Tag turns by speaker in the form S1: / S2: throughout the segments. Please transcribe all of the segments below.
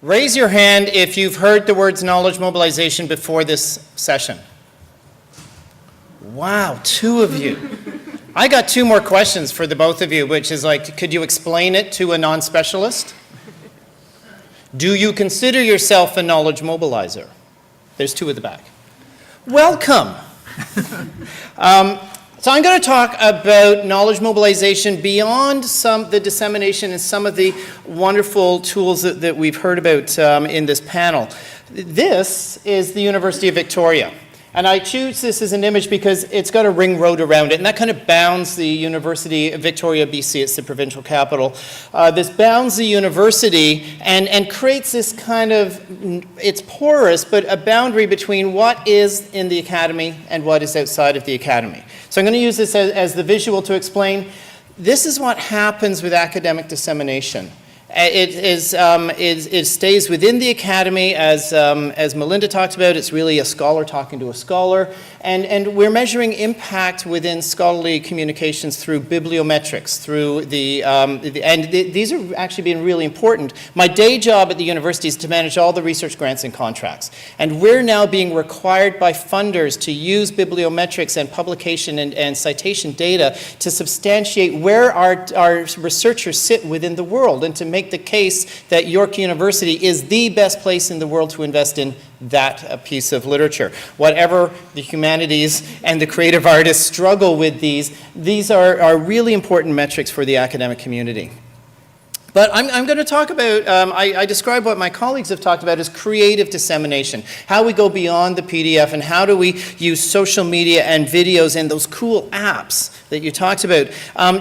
S1: Raise your hand if you've heard the words knowledge mobilization before this session. Wow, 2 of you. I got 2 more questions for the both of you, which is like, could you explain it to a non-specialist? Do you consider yourself a knowledge mobilizer? There's 2 at the back. Welcome. So I'm going to talk about knowledge mobilization beyond the dissemination and some of the wonderful tools that we've heard about in this panel. This is the University of Victoria. And I choose this as an image because it's got a ring road around it, and that kind of bounds the University of Victoria, BC. It's the provincial capital. This bounds the university and creates this kind of, it's porous, but a boundary between what is in the academy and what is outside of the academy. So I'm going to use this as the visual to explain. This is what happens with academic dissemination. It stays within the academy, as Melinda talked about. It's really a scholar talking to a scholar, and we're measuring impact within scholarly communications through bibliometrics, through these are actually being really important. My day job at the university is to manage all the research grants and contracts, and we're now being required by funders to use bibliometrics and publication and citation data to substantiate where our researchers sit within the world, and to make the case that York University is the best place in the world to invest in that piece of literature. Whatever the humanities and the creative artists struggle with these are really important metrics for the academic community. But I'm going to talk about, I describe what my colleagues have talked about as creative dissemination, how we go beyond the PDF and how do we use social media and videos and those cool apps that you talked about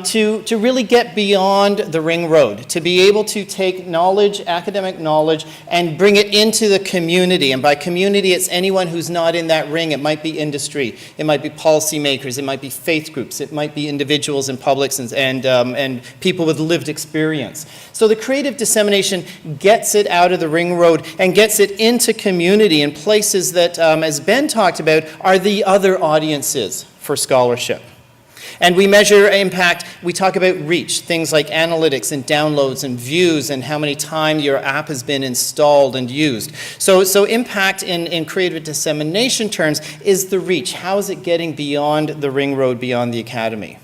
S1: to really get beyond the ring road, to be able to take knowledge, academic knowledge, and bring it into the community. And by community, it's anyone who's not in that ring. It might be industry, it might be policymakers, it might be faith groups, it might be individuals in publics and people with lived experience. So the creative dissemination gets it out of the ring road and gets it into community in places that, as Ben talked about, are the other audiences for scholarship. And we measure impact. We talk about reach, things like analytics and downloads and views and how many times your app has been installed and used. So impact in creative dissemination terms is the reach. How is it getting beyond the ring road, beyond the academy?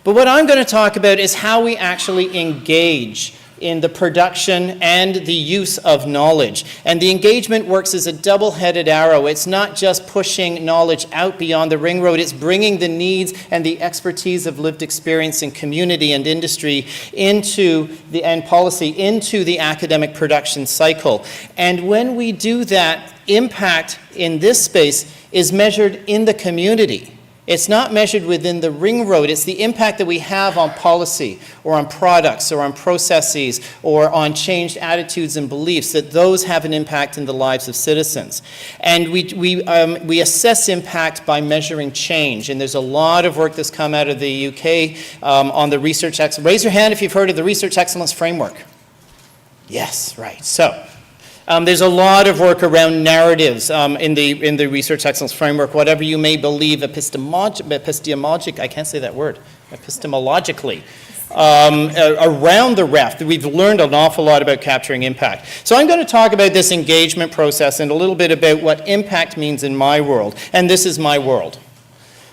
S1: But what I'm going to talk about is how we actually engage in the production and the use of knowledge. And the engagement works as a double-headed arrow. It's not just pushing knowledge out beyond the ring road, it's bringing the needs and the expertise of lived experience in community and industry and policy into the academic production cycle. And when we do that, impact in this space is measured in the community. It's not measured within the ring road. It's the impact that we have on policy or on products or on processes or on changed attitudes and beliefs, that those have an impact in the lives of citizens. And we assess impact by measuring change. And there's a lot of work that's come out of the UK on the research excellence. Raise your hand if you've heard of the Research Excellence Framework. Yes, right. So there's a lot of work around narratives in the Research Excellence Framework, whatever you may believe epistemologically, I can't say that word, epistemologically, around the REF. We've learned an awful lot about capturing impact. So I'm going to talk about this engagement process and a little bit about what impact means in my world, and this is my world.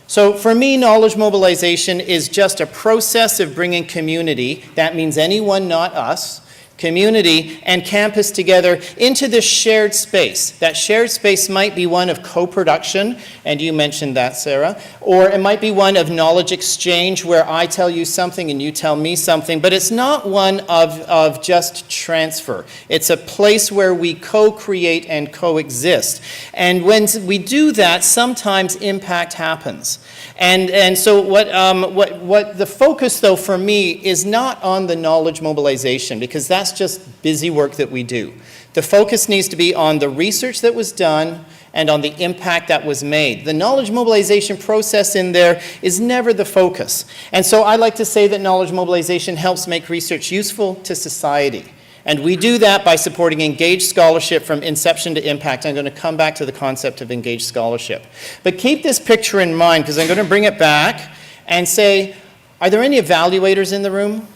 S1: So for me, knowledge mobilization is just a process of bringing community, that means anyone, not us, community and campus together into this shared space. That shared space might be one of co-production, and you mentioned that, Sarah, or it might be one of knowledge exchange where I tell you something and you tell me something, but it's not one of just transfer. It's a place where we co-create and coexist. And when we do that, sometimes impact happens. And so what the focus, though, for me is not on the knowledge mobilization, because that's just busy work that we do. The focus needs to be on the research that was done and on the impact that was made. The knowledge mobilization process in there is never the focus. And so I like to say that knowledge mobilization helps make research useful to society. And we do that by supporting engaged scholarship from inception to impact. I'm going to come back to the concept of engaged scholarship. But keep this picture in mind, because I'm going to bring it back and say, are there any evaluators in the room?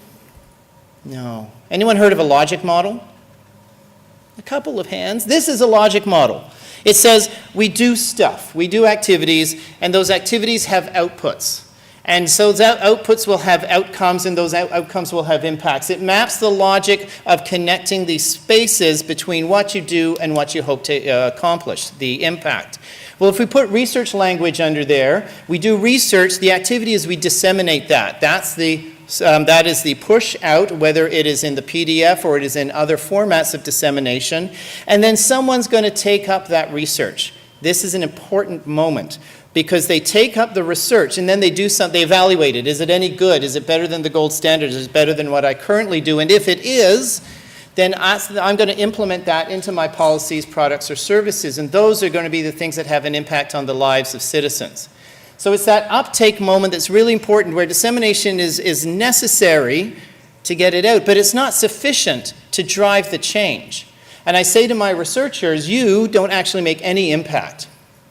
S1: No. Anyone heard of a logic model? A couple of hands. This is a logic model. It says we do stuff, we do activities, and those activities have outputs. And so those outputs will have outcomes, and those outcomes will have impacts. It maps the logic of connecting these spaces between what you do and what you hope to accomplish, the impact. Well, if we put research language under there, we do research, the activity is we disseminate that. That is the push out, whether it is in the PDF or it is in other formats of dissemination. And then someone's going to take up that research. This is an important moment because they take up the research and then they do something, they evaluate it. Is it any good? Is it better than the gold standard? Is it better than what I currently do? And if it is, then I'm going to implement that into my policies, products, or services. And those are going to be the things that have an impact on the lives of citizens. So it's that uptake moment that's really important where dissemination is necessary to get it out, but it's not sufficient to drive the change. And I say to my researchers, you don't actually make any impact.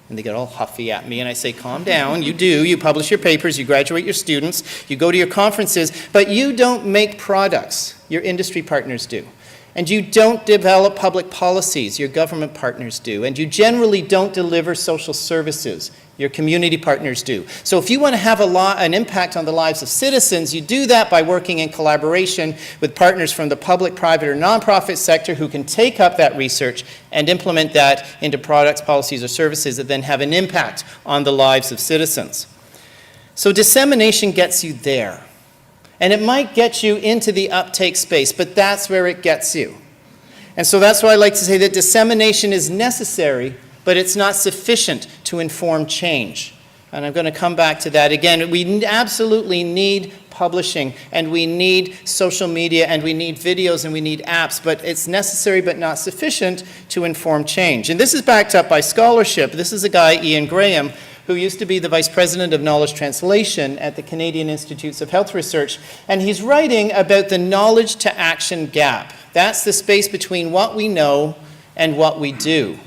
S1: And they get all huffy at me, and I say, calm down, you do. You publish your papers, you graduate your students, you go to your conferences, but you don't make products. Your industry partners do. And you don't develop public policies, your government partners do. And you generally don't deliver social services, your community partners do. So if you want to have an impact on the lives of citizens, you do that by working in collaboration with partners from the public, private, or nonprofit sector who can take up that research and implement that into products, policies, or services that then have an impact on the lives of citizens. So dissemination gets you there. And it might get you into the uptake space, but that's where it gets you. And so that's why I like to say that dissemination is necessary, but it's not sufficient to inform change. And I'm going to come back to that again. We absolutely need publishing, and we need social media, and we need videos, and we need apps, but it's necessary but not sufficient to inform change. And this is backed up by scholarship. This is a guy, Ian Graham, who used to be the Vice President of Knowledge Translation at the Canadian Institutes of Health Research, and he's writing about the knowledge to action gap. That's the space between what we know and what we do.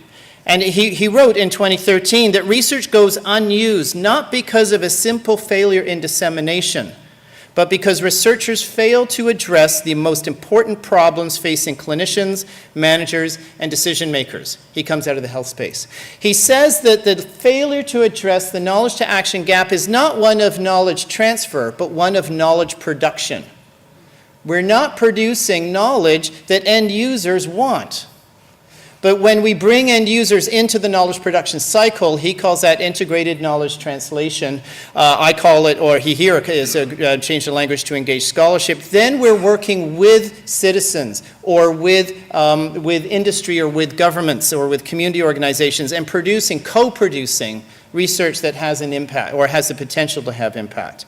S1: And he wrote in 2013 that research goes unused not because of a simple failure in dissemination, but because researchers fail to address the most important problems facing clinicians, managers, and decision makers. He comes out of the health space. He says that the failure to address the knowledge to action gap is not one of knowledge transfer, but one of knowledge production. We're not producing knowledge that end users want. But when we bring end users into the knowledge production cycle, he calls that integrated knowledge translation. I call it, or he here is change the language to engage scholarship. Then we're working with citizens or with industry or with governments or with community organizations and co-producing research that has an impact or has the potential to have impact.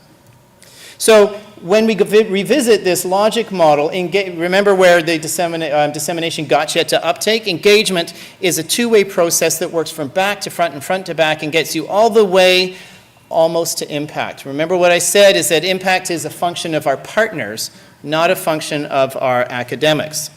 S1: So when we revisit this logic model, remember where the dissemination got you to uptake? Engagement is a two-way process that works from back to front and front to back and gets you all the way almost to impact. Remember what I said is that impact is a function of our partners, not a function of our academics.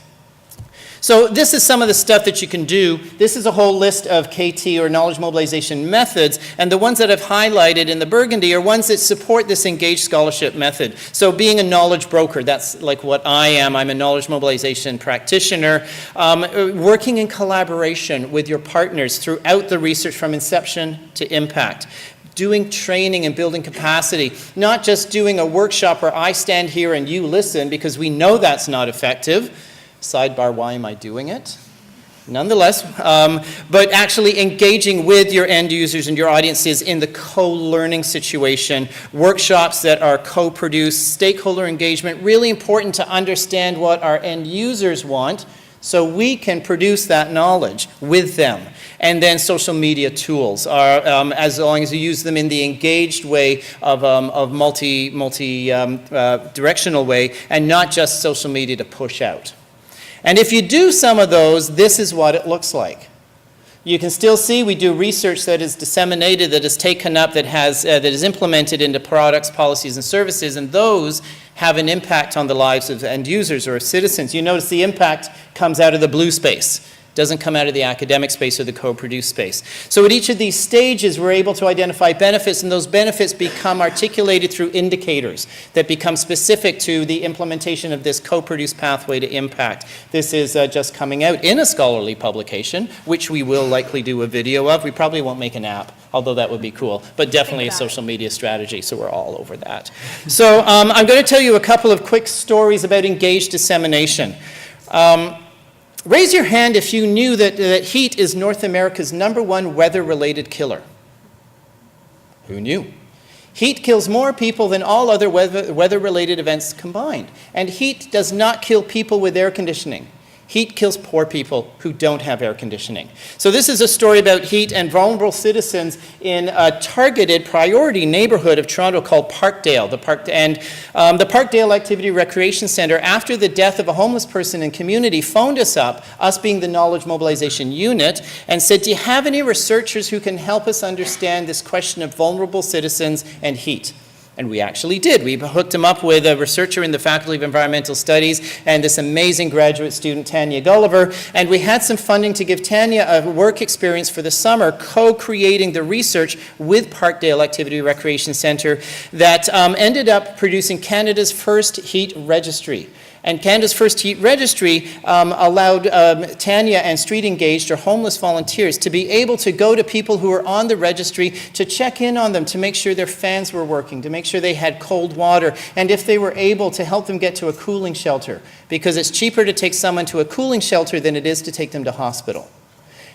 S1: So this is some of the stuff that you can do. This is a whole list of KT or knowledge mobilization methods, and the ones that I've highlighted in the burgundy are ones that support this engaged scholarship method. So being a knowledge broker, that's like what I am. I'm a knowledge mobilization practitioner. Working in collaboration with your partners throughout the research from inception to impact. Doing training and building capacity, not just doing a workshop where I stand here and you listen because we know that's not effective. Sidebar, why am I doing it? Nonetheless, but actually engaging with your end users and your audiences in the co-learning situation, workshops that are co-produced, stakeholder engagement, really important to understand what our end users want so we can produce that knowledge with them. And then social media tools are, as long as you use them in the engaged way of multi-directional way and not just social media to push out. And if you do some of those, this is what it looks like. You can still see we do research that is disseminated, that is taken up, that is implemented into products, policies, and services, and those have an impact on the lives of end users or citizens. You notice the impact comes out of the blue space. Doesn't come out of the academic space or the co-produced space. So at each of these stages, we're able to identify benefits, and those benefits become articulated through indicators that become specific to the implementation of this co-produced pathway to impact. This is just coming out in a scholarly publication, which we will likely do a video of. We probably won't make an app, although that would be cool, but definitely a social media strategy, so we're all over that. So I'm going to tell you a couple of quick stories about engaged dissemination. Raise your hand if you knew that heat is North America's #1 weather-related killer. Who knew? Heat kills more people than all other weather-related events combined. And heat does not kill people with air conditioning. Heat kills poor people who don't have air conditioning. So this is a story about heat and vulnerable citizens in a targeted priority neighborhood of Toronto called Parkdale. The Parkdale Activity Recreation Centre, after the death of a homeless person in community, phoned us up, us being the Knowledge Mobilization Unit, and said, do you have any researchers who can help us understand this question of vulnerable citizens and heat? And we actually did. We hooked him up with a researcher in the Faculty of Environmental Studies and this amazing graduate student, Tanya Gulliver. And we had some funding to give Tanya a work experience for the summer, co-creating the research with Parkdale Activity Recreation Centre that ended up producing Canada's first heat registry. And Canada's first heat registry allowed Tanya and street engaged or homeless volunteers to be able to go to people who were on the registry to check in on them, to make sure their fans were working, to make sure they had cold water, and if they were able to help them get to a cooling shelter, because it's cheaper to take someone to a cooling shelter than it is to take them to hospital.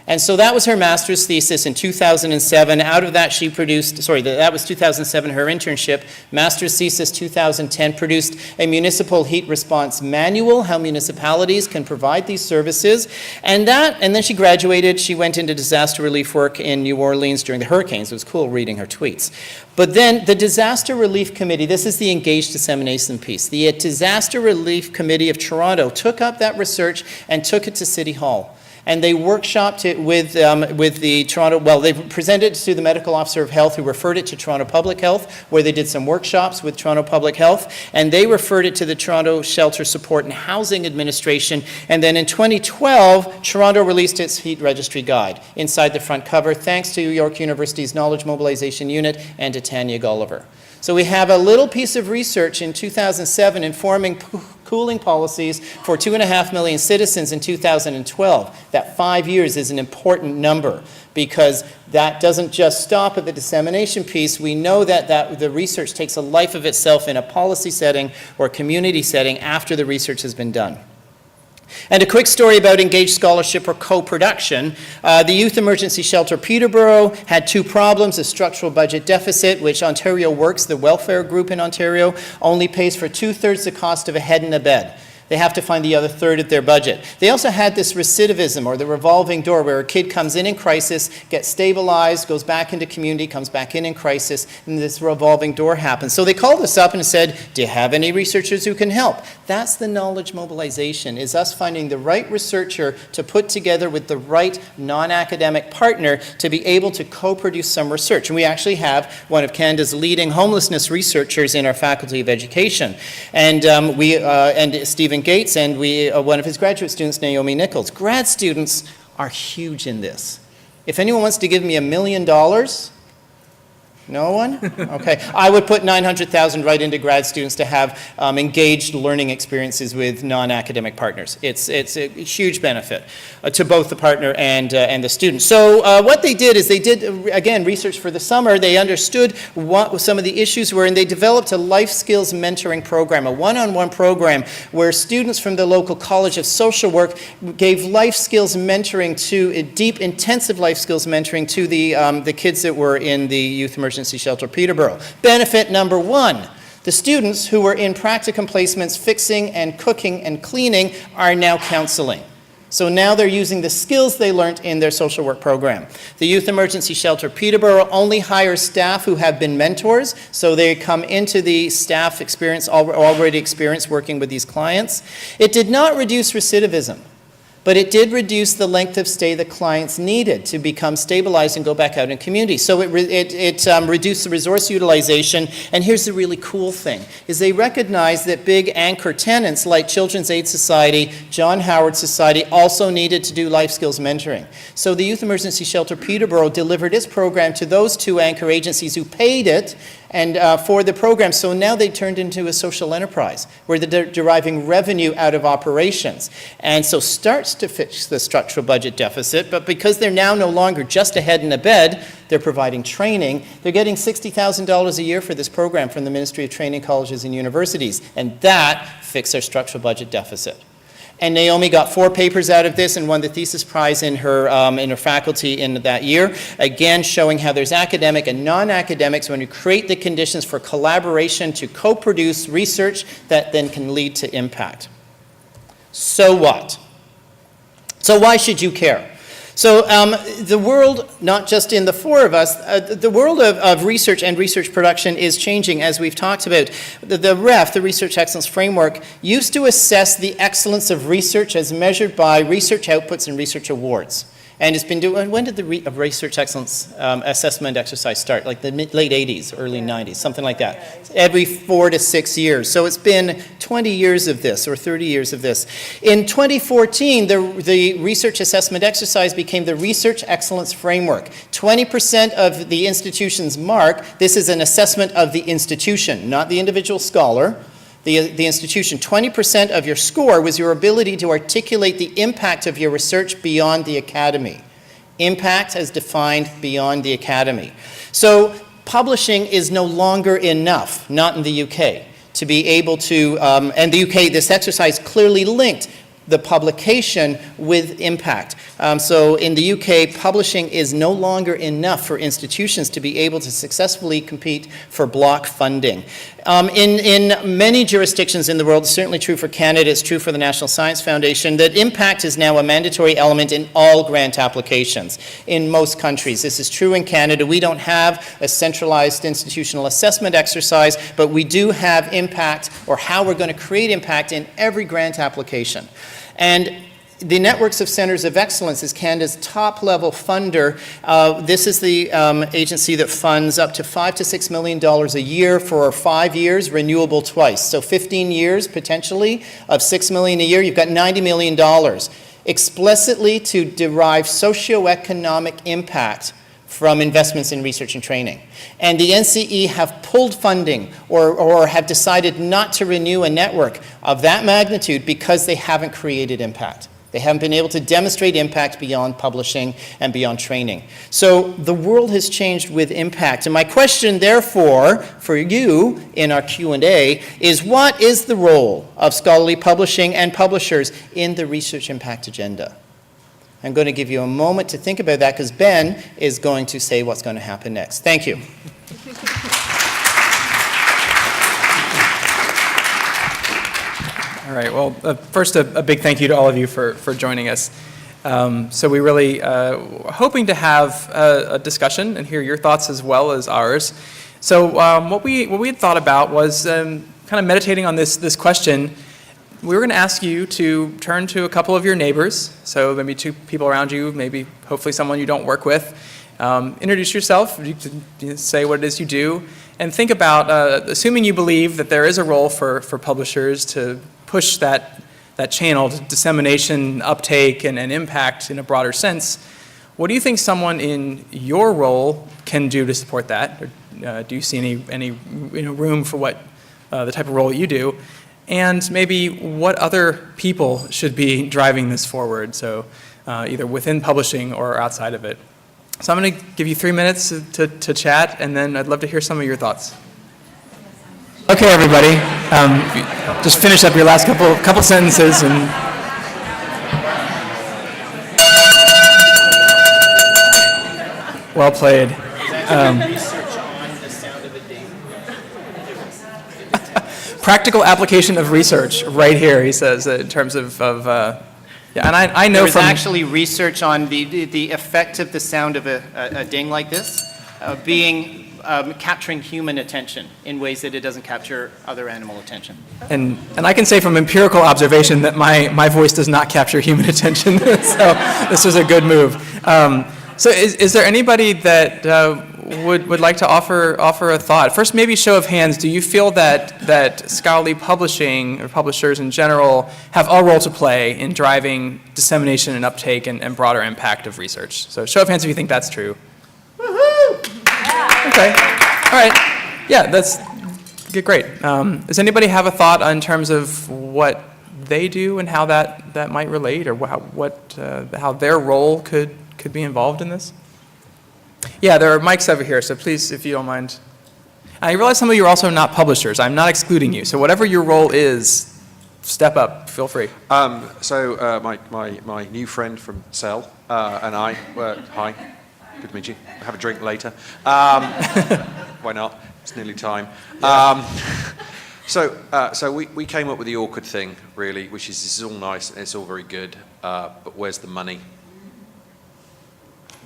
S1: And so that was her master's thesis in 2007. Out of that she produced, that was 2007, her internship. Master's thesis 2010 produced a municipal heat response manual, how municipalities can provide these services. And then she graduated, she went into disaster relief work in New Orleans during the hurricanes. It was cool reading her tweets. But then the Disaster Relief Committee, this is the engaged dissemination piece. The Disaster Relief Committee of Toronto took up that research and took it to City Hall. And they workshopped it with the Toronto, well, they presented it to the medical officer of health, who referred it to Toronto Public Health, where they did some workshops with Toronto Public Health, and they referred it to the Toronto Shelter Support and Housing Administration. And then in 2012, Toronto released its heat registry guide inside the front cover, thanks to York University's Knowledge Mobilization Unit and to Tanya Gulliver. So we have a little piece of research in 2007 informing cooling policies for 2.5 million citizens in 2012. That 5 years is an important number, because that doesn't just stop at the dissemination piece. We know that the research takes a life of itself in a policy setting or community setting after the research has been done. And a quick story about engaged scholarship or co-production. The Youth Emergency Shelter Peterborough had two problems: a structural budget deficit, which Ontario Works, the welfare group in Ontario, only pays for 2/3 the cost of a head in a bed. They have to find the other third of their budget. They also had this recidivism, or the revolving door, where a kid comes in crisis, gets stabilized, goes back into community, comes back in crisis, and this revolving door happens. So they called us up and said, do you have any researchers who can help? That's the knowledge mobilization, is us finding the right researcher to put together with the right non-academic partner to be able to co-produce some research. And we actually have one of Canada's leading homelessness researchers in our Faculty of Education. And and Stephen Gates, and one of his graduate students, Naomi Nichols. Grad students are huge in this. If anyone wants to give me $1 million, no one? Okay. I would put $900,000 right into grad students to have engaged learning experiences with non-academic partners. It's a huge benefit to both the partner and the student. So what they did is they did, again, research for the summer. They understood what some of the issues were, and they developed a life skills mentoring program, a one-on-one program where students from the local College of Social Work gave life skills mentoring to, deep, intensive life skills mentoring to the kids that were in the Youth Emergency Shelter Peterborough. Benefit number one: the students who were in practicum placements fixing and cooking and cleaning are now counseling. So now they're using the skills they learned in their social work program. The Youth Emergency Shelter Peterborough only hires staff who have been mentors, so they come into the staff experience, already experienced working with these clients. It did not reduce recidivism. But it did reduce the length of stay that clients needed to become stabilized and go back out in community. So it reduced the resource utilization. And here's the really cool thing, is they recognized that big anchor tenants like Children's Aid Society, John Howard Society also needed to do life skills mentoring. So the Youth Emergency Shelter Peterborough delivered its program to those two anchor agencies who paid it and for the program. So now they turned into a social enterprise where they're deriving revenue out of operations. And so starts to fix the structural budget deficit, but because they're now no longer just a head in a bed, they're providing training. They're getting $60,000 a year for this program from the Ministry of Training, Colleges and Universities, and that fixed their structural budget deficit. And Naomi got 4 papers out of this and won the thesis prize in her faculty in that year, again showing how there's academic and non-academics when you create the conditions for collaboration to co-produce research that then can lead to impact. So what? So why should you care? So the world, not just in the 4 of us, the world of research and research production is changing, as we've talked about. The REF, the Research Excellence Framework, used to assess the excellence of research as measured by research outputs and research awards. And it's been doing, when did the Research Excellence Assessment exercise start? Like the late 80s, early 90s, something like that. Every 4 to 6 years. So it's been 20 years of this, or 30 years of this. In 2014, the Research Assessment exercise became the Research Excellence Framework. 20% of the institution's mark, this is an assessment of the institution, not the individual scholar. The institution, 20% of your score was your ability to articulate the impact of your research beyond the academy. Impact as defined beyond the academy. So publishing is no longer enough, not in the UK, to be able to, and the UK, this exercise clearly linked the publication with impact. So in the UK, publishing is no longer enough for institutions to be able to successfully compete for block funding. In many jurisdictions in the world, it's certainly true for Canada, it's true for the National Science Foundation, that impact is now a mandatory element in all grant applications in most countries. This is true in Canada. We don't have a centralized institutional assessment exercise, but we do have impact, or how we're going to create impact, in every grant application. And the Networks of Centres of Excellence is Canada's top-level funder. This is the agency that funds up to $5 to $6 million a year for 5 years, renewable twice. So 15 years, potentially, of $6 million a year. You've got $90 million explicitly to derive socioeconomic impact from investments in research and training. And the NCE have pulled funding or have decided not to renew a network of that magnitude because they haven't created impact. They haven't been able to demonstrate impact beyond publishing and beyond training. So the world has changed with impact. And my question, therefore, for you in our Q&A is, what is the role of scholarly publishing and publishers in the research impact agenda? I'm going to give you a moment to think about that because Ben is going to say what's going to happen next. Thank you.
S2: All right, well, first a big thank you to all of you for joining us. So we really hoping to have a discussion and hear your thoughts as well as ours. So what we had thought about was kind of meditating on this question. We were going to ask you to turn to a couple of your neighbors, so maybe 2 people around you, maybe hopefully someone you don't work with. Introduce yourself, you can say what it is you do, and think about, assuming you believe that there is a role for publishers to push that channel to dissemination, uptake, and impact in a broader sense, what do you think someone in your role can do to support that? Or, do you see any room for what the type of role you do? And maybe what other people should be driving this forward, so either within publishing or outside of it. So I'm going to give you 3 minutes to chat, and then I'd love to hear some of your thoughts. Okay, everybody, just finish up your last couple sentences and. Well played. Practical application of research, right here, he says, in terms of yeah, and I know
S1: There was actually research on the effect of the sound of a ding like this being capturing human attention in ways that it doesn't capture other animal attention.
S2: And I can say from empirical observation that my voice does not capture human attention, so this was a good move. So is there anybody that would like to offer a thought? First, maybe show of hands, do you feel that scholarly publishing, or publishers in general, have a role to play in driving dissemination and uptake and broader impact of research? So show of hands if you think that's true. Okay, all right. Yeah, that's great. Does anybody have a thought in terms of what they do and how that might relate, or how their role could be involved in this? Yeah, there are mics over here, so please, if you don't mind. I realize some of you are also not publishers. I'm not excluding you, so whatever your role is, step up. Feel free.
S3: My new friend from Cell and I, hi, good to meet you. Have a drink later. Why not? It's nearly time. So we came up with the awkward thing, really, which is this is all nice and it's all very good, but where's the money?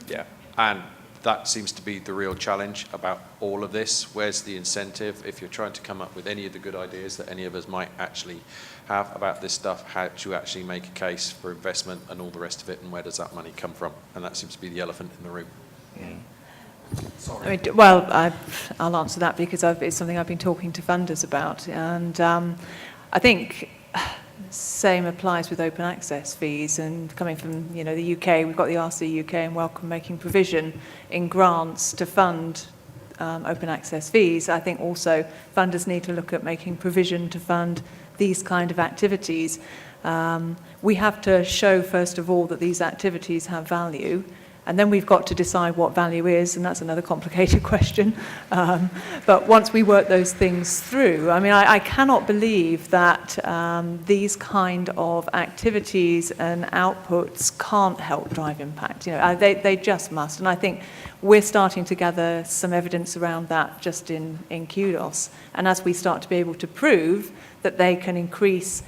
S3: Yeah, and that seems to be the real challenge about all of this. Where's the incentive? If you're trying to come up with any of the good ideas that any of us might actually have about this stuff, how to actually make a case for investment and all the rest of it, and where does that money come from? And that seems to be the elephant in the room.
S4: Sorry. I mean, well, I'll answer that because it's something I've been talking to funders about, and I think same applies with open access fees. And coming from the UK, we've got the RC UK and Welcome making provision in grants to fund open access fees. I think also funders need to look at making provision to fund these kind of activities. We have to show first of all that these activities have value. And then we've got to decide what value is, and that's another complicated question. But once we work those things through, I mean, I cannot believe that these kind of activities and outputs can't help drive impact. They just must. And I think we're starting to gather some evidence around that just in kudos. And as we start to be able to prove that they can increase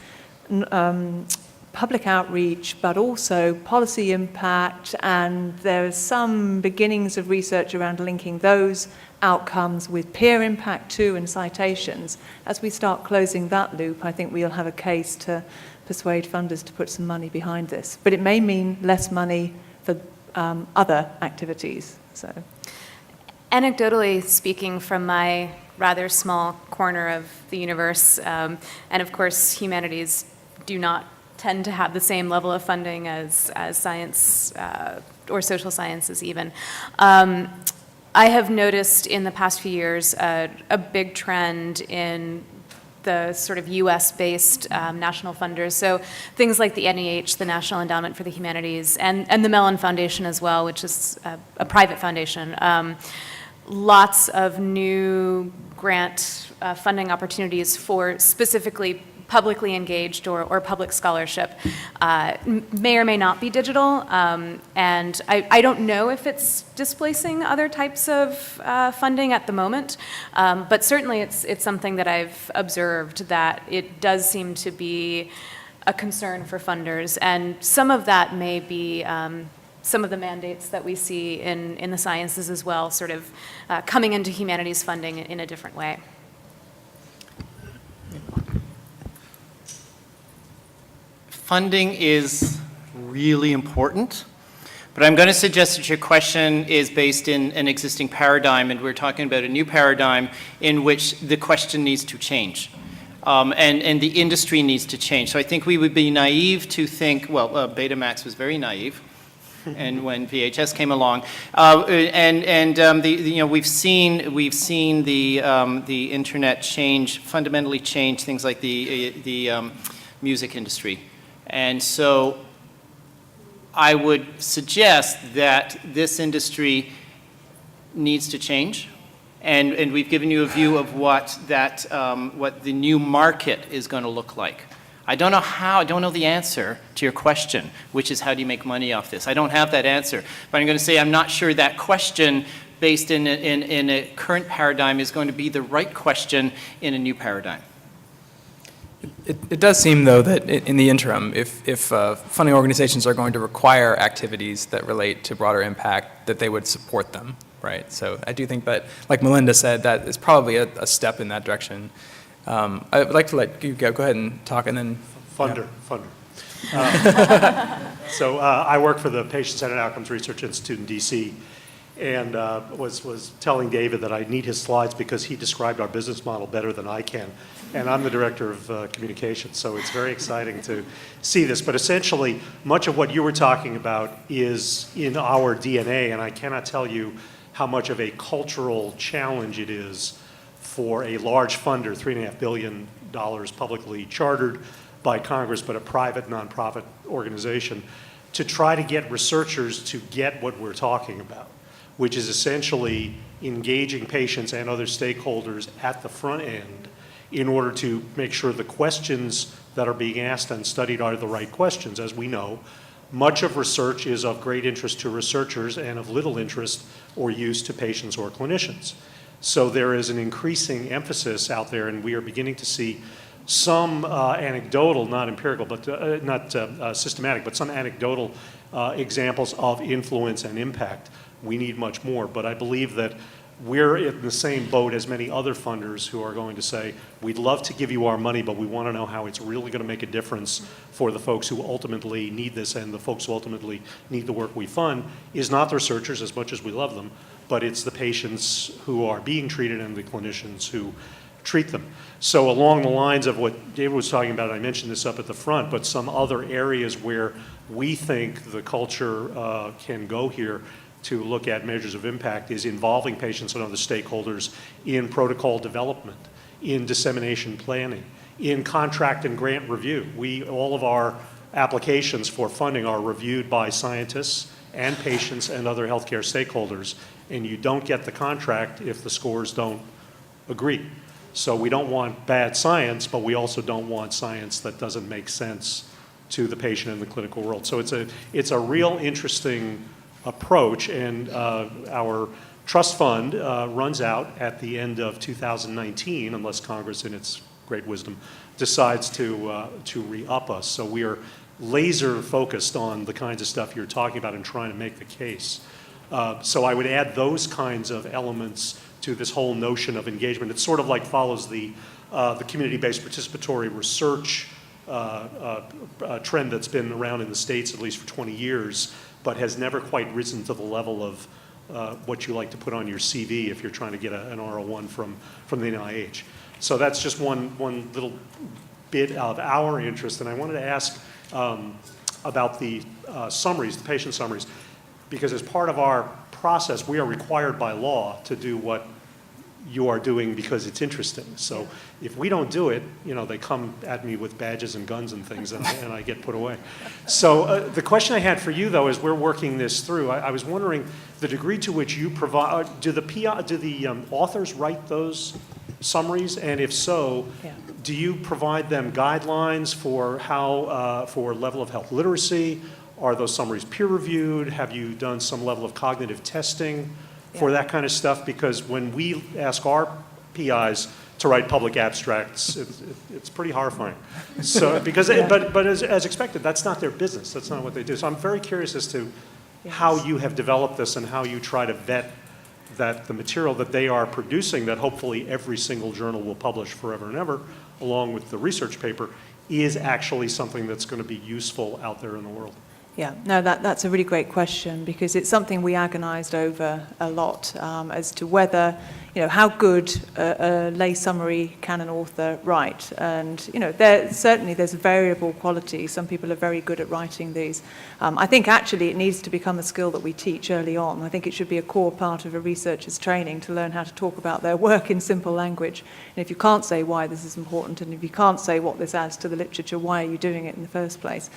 S4: public outreach, but also policy impact, and there are some beginnings of research around linking those outcomes with peer impact too and citations. As we start closing that loop, I think we'll have a case to persuade funders to put some money behind this. But it may mean less money for other activities. So,
S5: anecdotally speaking, from my rather small corner of the universe, and of course humanities do not tend to have the same level of funding as science or social sciences even. I have noticed in the past few years a big trend in the sort of US-based national funders. So things like the NEH, the National Endowment for the Humanities, and the Mellon Foundation as well, which is a private foundation. Lots of new grant funding opportunities for specifically publicly engaged or public scholarship, may or may not be digital, and I don't know if it's displacing other types of funding at the moment, but certainly it's something that I've observed that it does seem to be a concern for funders, and some of that may be some of the mandates that we see in the sciences as well, sort of coming into humanities funding in a different way.
S1: Funding is really important, but I'm going to suggest that your question is based in an existing paradigm, and we're talking about a new paradigm in which the question needs to change, and the industry needs to change. So I think we would be naive to think, well, Betamax was very naive, and when VHS came along, we've seen the internet fundamentally change things like the music industry. And so I would suggest that this industry needs to change, and we've given you a view of what the new market is going to look like. I don't know the answer to your question, which is how do you make money off this? I don't have that answer, but I'm going to say I'm not sure that question based in a current paradigm is going to be the right question in a new paradigm.
S2: It does seem, though, that in the interim, if funding organizations are going to require activities that relate to broader impact, that they would support them. right? So I do think that, like Melinda said, that is probably a step in that direction. I would like to let you go ahead and talk, and then
S6: Funder. So I work for the Patient-Centered Outcomes Research Institute in DC, and was telling David that I need his slides because he described our business model better than I can. And I'm the director of communications, so it's very exciting to see this. But essentially, much of what you were talking about is in our DNA, and I cannot tell you how much of a cultural challenge it is for a large funder, $3.5 billion publicly chartered by Congress, but a private nonprofit organization, to try to get researchers to get what we're talking about, which is essentially engaging patients and other stakeholders at the front end in order to make sure the questions that are being asked and studied are the right questions. As we know, much of research is of great interest to researchers and of little interest or use to patients or clinicians. So there is an increasing emphasis out there, and we are beginning to see some anecdotal, not empirical, but not systematic, but some anecdotal examples of influence and impact. We need much more, but I believe that we're in the same boat as many other funders who are going to say, we'd love to give you our money, but we want to know how it's really going to make a difference for the folks who ultimately need this, and the folks who ultimately need the work we fund is not the researchers, as much as we love them, but it's the patients who are being treated and the clinicians who treat them. So along the lines of what David was talking about, I mentioned this up at the front, but some other areas where we think the culture can go here to look at measures of impact is involving patients and other stakeholders in protocol development, in dissemination planning, in contract and grant review. All of our applications for funding are reviewed by scientists and patients and other healthcare stakeholders, and you don't get the contract if the scores don't agree. So we don't want bad science, but we also don't want science that doesn't make sense to the patient in the clinical world. So it's a real interesting approach, and our trust fund runs out at the end of 2019, unless Congress, in its great wisdom, decides to re-up us. So we are laser focused on the kinds of stuff you're talking about and trying to make the case. So I would add those kinds of elements to this whole notion of engagement. It sort of like follows the community-based participatory research trend that's been around in the States at least for 20 years, but has never quite risen to the level of what you like to put on your CV if you're trying to get an R01 from the NIH. So that's just one little bit of our interest. And I wanted to ask about the summaries, the patient summaries, because as part of our process, we are required by law to do what you are doing because it's interesting. So if we don't do it, they come at me with badges and guns and things, and I get put away. So the question I had for you, though, as we're working this through, I was wondering the degree to which you provide, do the authors write those summaries? And if so, do you provide them guidelines for how, for level of health literacy? Are those summaries peer-reviewed? Have you done some level of cognitive testing for that kind of stuff? Because when we ask our PIs to write public abstracts, it's pretty horrifying. So, but as expected, that's not their business. That's not what they do. So I'm very curious as to how you have developed this and how you try to vet that the material that they are producing, that hopefully every single journal will publish forever and ever, along with the research paper, is actually something that's going to be useful out there in the world.
S4: Yeah, no, that's a really great question, because it's something we agonized over a lot as to whether, how good a lay summary can an author write. And, there's a variable quality. Some people are very good at writing these. I think actually it needs to become a skill that we teach early on. I think it should be a core part of a researcher's training to learn how to talk about their work in simple language. And if you can't say why this is important, and if you can't say what this adds to the literature, why are you doing it in the first place?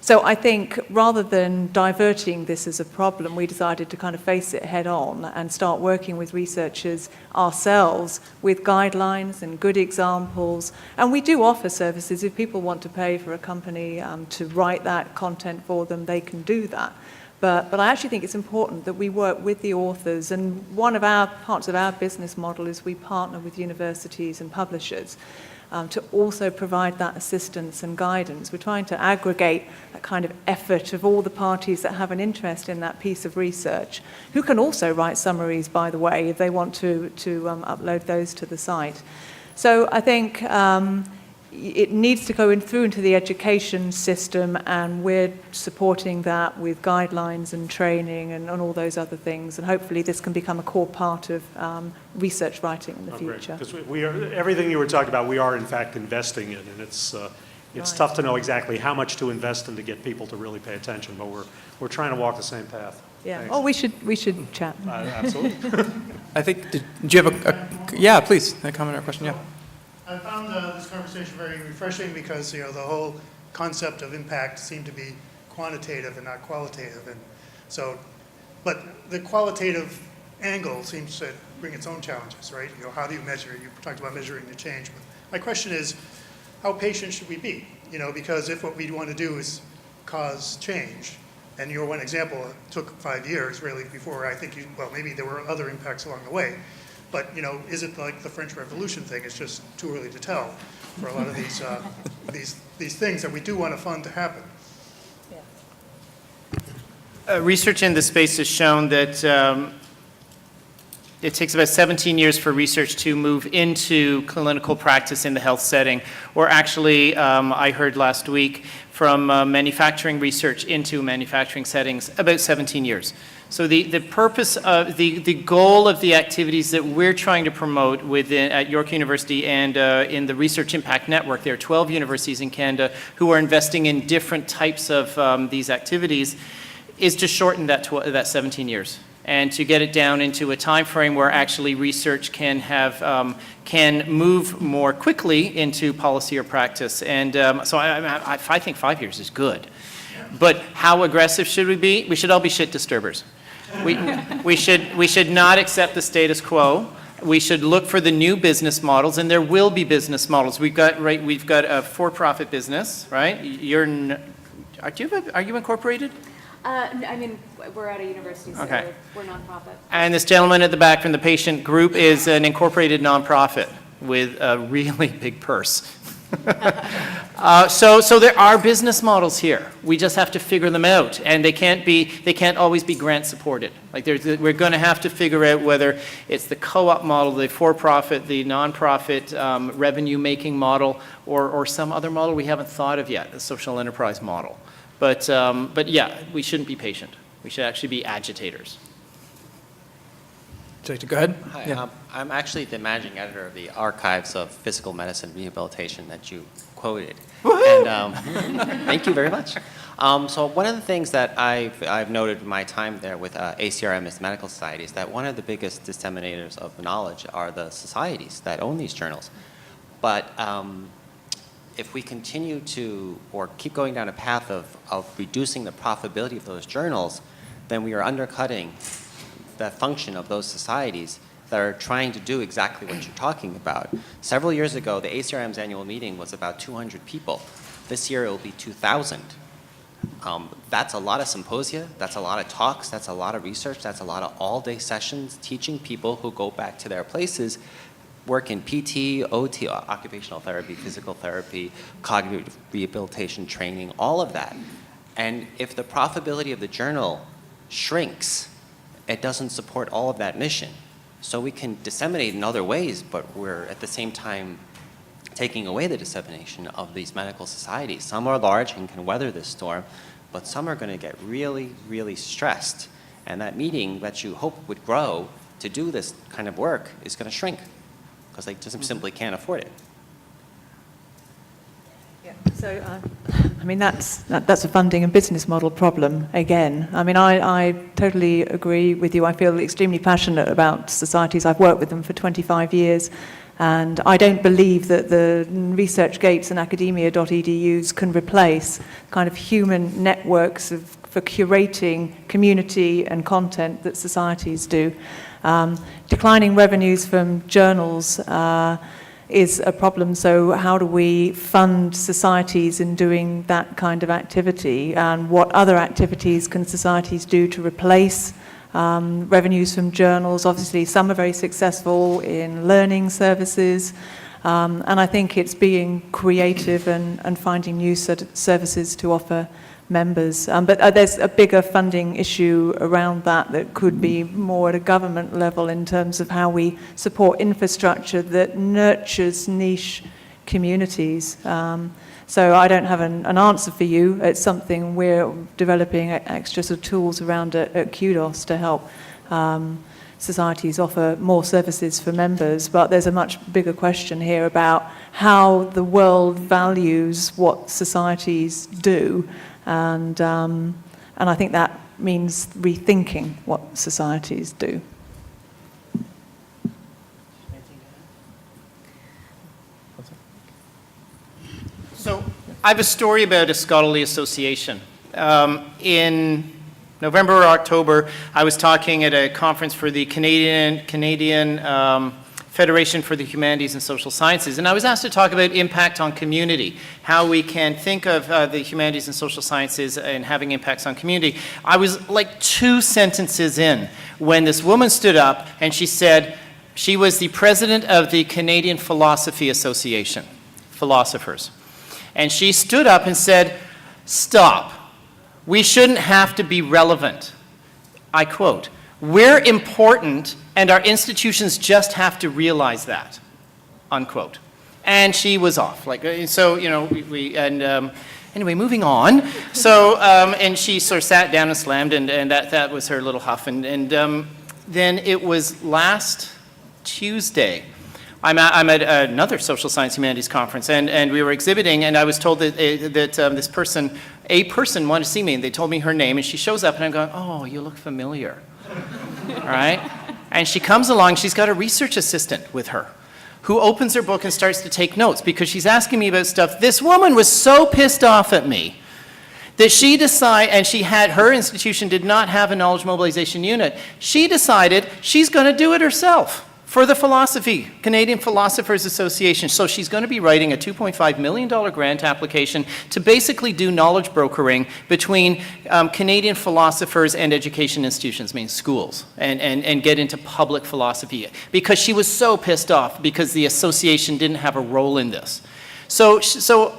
S4: So I think rather than diverting this as a problem, we decided to kind of face it head on and start working with researchers ourselves with guidelines and good examples. And we do offer services. If people want to pay for a company to write that content for them, they can do that. But I actually think it's important that we work with the authors, and one of our parts of our business model is we partner with universities and publishers. to also provide that assistance and guidance. We're trying to aggregate that kind of effort of all the parties that have an interest in that piece of research, who can also write summaries, by the way, if they want to upload those to the site. So I think it needs to go through into the education system, and we're supporting that with guidelines and training and all those other things. And hopefully this can become a core part of research writing in the future.
S6: Because we are, everything you were talking about, we are in fact investing in, and it's
S4: Right.
S6: tough to know exactly how much to invest in to get people to really pay attention, but we're trying to walk the same path.
S4: Yeah.
S6: Thanks.
S4: Oh, we should chat.
S6: Absolutely.
S2: I think, do you have yeah, please, a comment or question, yeah.
S7: I found this conversation very refreshing because, the whole concept of impact seemed to be quantitative and not qualitative. And so, but the qualitative angle seems to bring its own challenges, right? How do you measure? You talked about measuring the change. But my question is, how patient should we be? Because if what we want to do is cause change, and your one example took 5 years really before I think maybe there were other impacts along the way. But, is it like the French Revolution thing? It's just too early to tell for a lot of these things that we do want to fund to happen.
S1: Research in this space has shown that it takes about 17 years for research to move into clinical practice in the health setting, or actually, I heard last week from manufacturing research into manufacturing settings, about 17 years. So the purpose of the goal of the activities that we're trying to promote at York University and in the Research Impact Network, there are 12 universities in Canada who are investing in different types of these activities, is to shorten that 17 years and to get it down into a time frame where actually research can move more quickly into policy or practice. And so I think 5 years is good. But how aggressive should we be? We should all be shit disturbers. We should not accept the status quo. We should look for the new business models, and there will be business models. We've got a for-profit business, right? Are you incorporated?
S5: We're at a university, so
S1: Okay.
S5: we're nonprofit.
S1: And this gentleman at the back from the patient group is an incorporated nonprofit with a really big purse. So there are business models here. We just have to figure them out, and they can't always be grant supported. We're going to have to figure out whether it's the co-op model, the for-profit, the non-profit revenue making model, or some other model we haven't thought of yet, the social enterprise model. But yeah, we shouldn't be patient. We should actually be agitators.
S2: Would you like to go ahead?
S8: Hi,
S2: Yeah.
S8: I'm actually the managing editor of the Archives of Physical Medicine Rehabilitation that you quoted. And thank you very much. So one of the things that I've noted in my time there with ACRM as medical societies, that one of the biggest disseminators of knowledge are the societies that own these journals. But if we continue to, or keep going down a path of reducing the profitability of those journals, then we are undercutting the function of those societies that are trying to do exactly what you're talking about. Several years ago, the ACRM's annual meeting was about 200 people. This year, it will be 2,000. That's a lot of symposia, that's a lot of talks, that's a lot of research, that's a lot of all-day sessions teaching people who go back to their places, work in PT, OT, occupational therapy, physical therapy, cognitive rehabilitation training, all of that. And if the profitability of the journal shrinks, it doesn't support all of that mission. So we can disseminate in other ways, but we're at the same time taking away the dissemination of these medical societies. Some are large and can weather this storm, but some are going to get really, really stressed. And that meeting that you hope would grow to do this kind of work is going to shrink because they just simply can't afford it.
S4: Yeah. So, that's a funding and business model problem again. I totally agree with you. I feel extremely passionate about societies. I've worked with them for 25 years, and I don't believe that the ResearchGates and academia.edus can replace kind of human networks for curating community and content that societies do. Declining revenues from journals is a problem. So how do we fund societies in doing that kind of activity? And what other activities can societies do to replace revenues from journals? Obviously, some are very successful in learning services. And I think it's being creative and finding new services to offer members. But there's a bigger funding issue around that could be more at a government level in terms of how we support infrastructure that nurtures niche communities. So I don't have an answer for you. It's something we're developing extra sort of tools around at Kudos to help societies offer more services for members. But there's a much bigger question here about how the world values what societies do. And I think that means rethinking what societies do.
S1: So I have a story about a scholarly association. In November or October, I was talking at a conference for the Canadian Federation for the Humanities and Social Sciences, and I was asked to talk about impact on community, how we can think of the humanities and social sciences and having impacts on community. I was like 2 sentences in when this woman stood up and she said, she was the president of the Canadian Philosophy Association, philosophers. And she stood up and said, "Stop. We shouldn't have to be relevant." I quote, "We're important and our institutions just have to realize that," unquote. And she was off. So, you know, anyway, moving on. So, and she sort of sat down and slammed, and that was her little huff. And then it was last Tuesday. I'm at another social science humanities conference, and we were exhibiting, and I was told that this person, a person wanted to see me, and they told me her name, and she shows up, and I'm going, "Oh, you look familiar." All right? And she comes along, she's got a research assistant with her, who opens her book and starts to take notes, because she's asking me about stuff. This woman was so pissed off at me that she decided, and her institution did not have a knowledge mobilization unit, she decided she's going to do it herself for the Canadian Philosophers Association. So she's going to be writing a $2.5 million grant application to basically do knowledge brokering between Canadian philosophers and education institutions, meaning schools, and get into public philosophy, because she was so pissed off because the association didn't have a role in this. So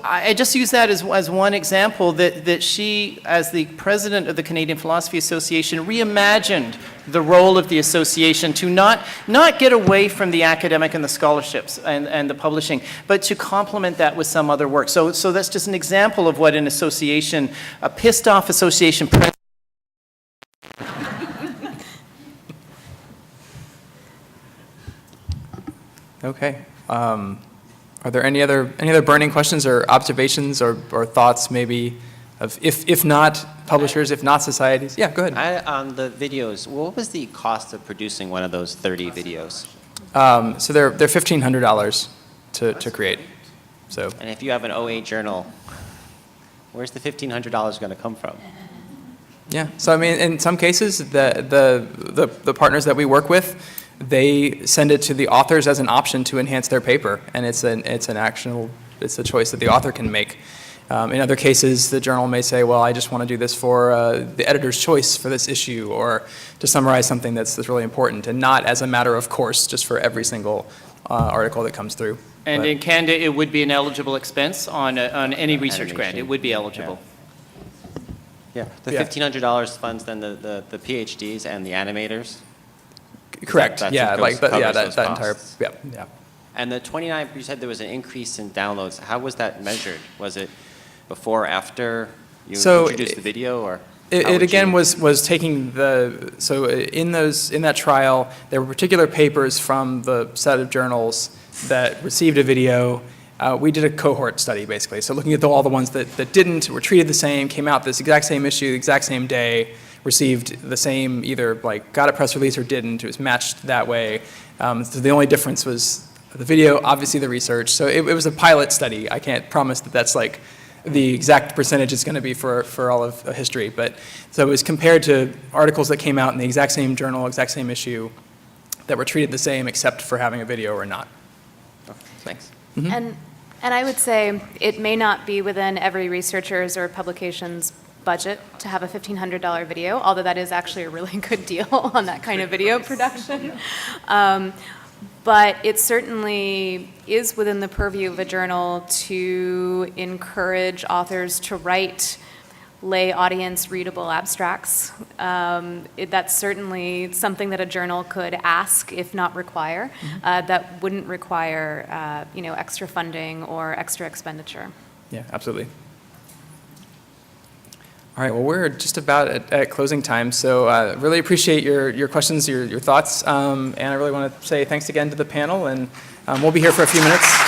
S1: I just use that as one example that she, as the president of the Canadian Philosophy Association, reimagined the role of the association to not get away from the academic and the scholarships and the publishing, but to complement that with some other work. So that's just an example of what an association, a pissed off association president.
S2: Okay. Are there any other burning questions or observations or thoughts maybe of if not publishers, if not societies? Yeah, go ahead.
S8: On the videos, what was the cost of producing one of those 30 videos?
S2: So they're $1,500 to create. So.
S8: And if you have an OA journal, where's the $1,500 going to come from?
S2: Yeah. So I mean, in some cases, the partners that we work with, they send it to the authors as an option to enhance their paper, and it's a choice that the author can make. In other cases, the journal may say, well, I just want to do this for the editor's choice for this issue, or to summarize something that's really important, and not as a matter of course, just for every single article that comes through.
S1: And in Canada, it would be an eligible expense on any research grant. It would be eligible.
S8: Yeah. The $1,500 funds then the PhDs and the animators?
S2: Correct.
S8: That
S2: Yeah,
S8: goes-
S2: that
S8: covers
S2: entire.
S8: costs.
S2: Yeah.
S8: And the 29, you said there was an increase in downloads. How was that measured? Was it before, after you introduced the video, or?
S2: It again was taking in that trial, there were particular papers from the set of journals that received a video. We did a cohort study, basically. So looking at all the ones that didn't, were treated the same, came out this exact same issue, the exact same day, received the same, either got a press release or didn't. It was matched that way. So the only difference was the video, obviously the research. So it was a pilot study. I can't promise that that's the exact percentage is going to be for all of history. But so it was compared to articles that came out in the exact same journal, exact same issue, that were treated the same except for having a video or not.
S8: Okay, thanks.
S5: And I would say it may not be within every researcher's or publication's budget to have a $1,500 video, although that is actually a really good deal on that kind of video production. But it certainly is within the purview of a journal to encourage authors to write lay audience readable abstracts. That's certainly something that a journal could ask, if not require, that wouldn't require extra funding or extra expenditure.
S2: Yeah, absolutely. All right, well, we're just about at closing time, so really appreciate your questions, your thoughts, and I really want to say thanks again to the panel, and we'll be here for a few minutes.